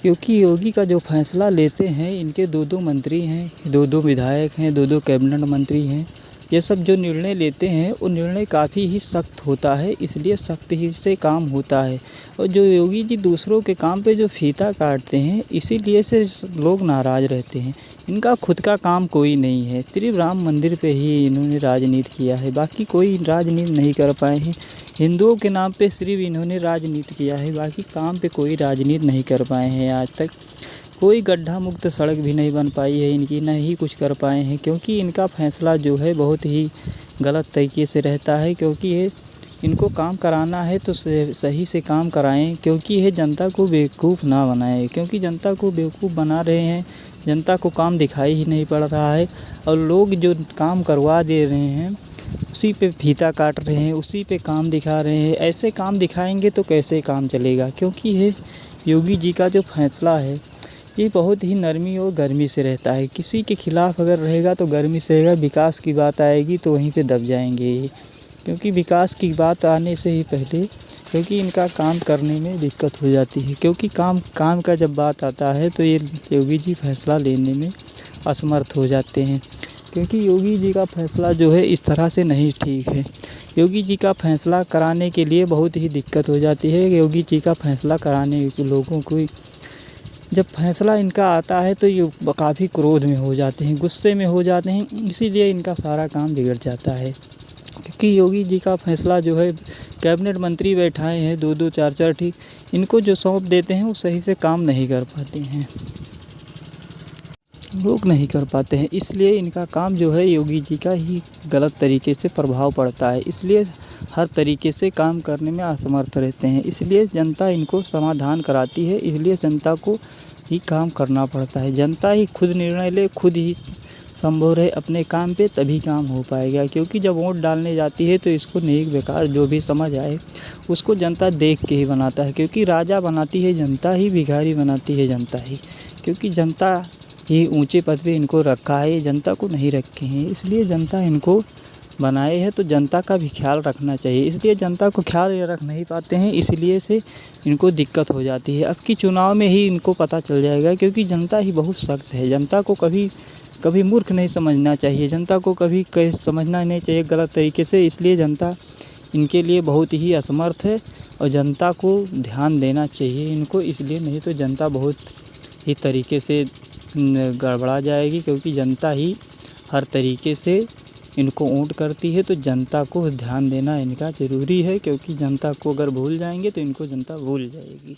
क्योंकि योगी का जो फैसला लेते हैं, इनके दो दो मंत्री हैं, दो दो विधायक हैं, दो दो कैबिनेट मंत्री हैं। ये सब जो निर्णय लेते हैं वो निर्णय काफ़ी ही सख्त होता है, इसलिए सख्त ही से काम होता है। और जो योगी जी दूसरों के काम पे जो फीता काटते हैं, इसीलिए से लोग नाराज़ रहते हैं। इनका खुद का काम कोई नहीं है, सिर्फ राम मंदिर पे ही इन्होंने राजनीति किया है, बाकी कोई राजनीति नहीं कर पाए हैं। हिंदुओं के नाम पे सिर्फ इन्होंने राजनीति किया है, बाकी काम पे कोई राजनीति नहीं कर पाए हैं। आज तक कोई गड्ढा मुक्त सड़क भी नहीं बन पाई है इनकी, ना ही कुछ कर पाए हैं, क्योंकि इनका फैसला जो है बहुत ही गलत तरीके से रहता है। क्योंकि ये इनको काम कराना है तो सही से काम कराएं, क्योंकि ये जनता को बेवकूफ़ ना बनाएं, क्योंकि जनता को बेवकूफ़ बना रहे हैं। जनता को काम दिखाई ही नहीं पड़ रहा है, और लोग जो काम करवा दे रहे हैं उसी पे फीता काट रहे हैं, उसी पे काम दिखा रहे हैं। ऐसे काम दिखाएंगे तो कैसे काम चलेगा? क्योंकि ये योगी जी का जो फैसला है ये बहुत ही नरमी और गर्मी से रहता है। किसी के खिलाफ़ अगर रहेगा तो गर्मी से रहेगा, विकास की बात आएगी तो वहीं पे दब जाएंगे ये। क्योंकि विकास की बात आने से ही पहले क्योंकि इनका काम करने में दिक्कत हो जाती है, क्योंकि काम का जब बात आता है तो ये योगी जी फैसला लेने में असमर्थ हो जाते हैं। क्योंकि योगी जी का फैसला जो है इस तरह से नहीं ठीक है। योगी जी का फैसला कराने के लिए बहुत ही दिक्कत हो जाती है। योगी जी का फैसला कराने के लोगों को जब फैसला इनका आता है तो ये काफ़ी क्रोध में हो जाते हैं, गुस्से में हो जाते हैं, इसीलिए इनका सारा काम बिगड़ जाता है। क्योंकि योगी जी का फैसला जो है कैबिनेट मंत्री बैठाए हैं दो दो चार चार, ठीक इनको जो सौंप देते हैं वो सही से काम नहीं कर पाते हैं, लोग नहीं कर पाते हैं। इसलिए इनका काम जो है योगी जी का ही गलत तरीके से प्रभाव पड़ता है, इसलिए हर तरीके से काम करने में असमर्थ रहते हैं। इसलिए जनता इनको समाधान कराती है, इसलिए जनता को ही काम करना पड़ता है। जनता ही खुद निर्णय ले, खुद ही संभव रहे अपने काम पे, तभी काम हो पाएगा। क्योंकि जब वोट डालने जाती है तो इसको नेक बेकार जो भी समझ आए उसको जनता देख के ही बनाता है। क्योंकि राजा बनाती है जनता ही, भिखारी बनाती है जनता ही। क्योंकि जनता ही ऊंचे पद पे इनको रखा है, जनता को नहीं रखे हैं, इसलिए जनता इनको बनाए हैं। तो जनता का भी ख्याल रखना चाहिए, इसलिए जनता को ख्याल रख नहीं पाते हैं, इसलिए से इनको दिक्कत हो जाती है। अब की चुनाव में ही इनको पता चल जाएगा, क्योंकि जनता ही बहुत सख्त है। जनता को कभी मूर्ख नहीं समझना चाहिए, जनता को कभी समझना नहीं चाहिए गलत तरीके से। इसलिए जनता इनके लिए बहुत ही असमर्थ है, और जनता को ध्यान देना चाहिए इनको। इसलिए नहीं तो जनता बहुत ही तरीके से गड़बड़ा जाएगी, क्योंकि जनता ही हर तरीके से इनको वोट करती है। तो जनता को ध्यान देना इनका ज़रूरी है, क्योंकि जनता को अगर भूल जाएंगे तो इनको जनता भूल जाएगी।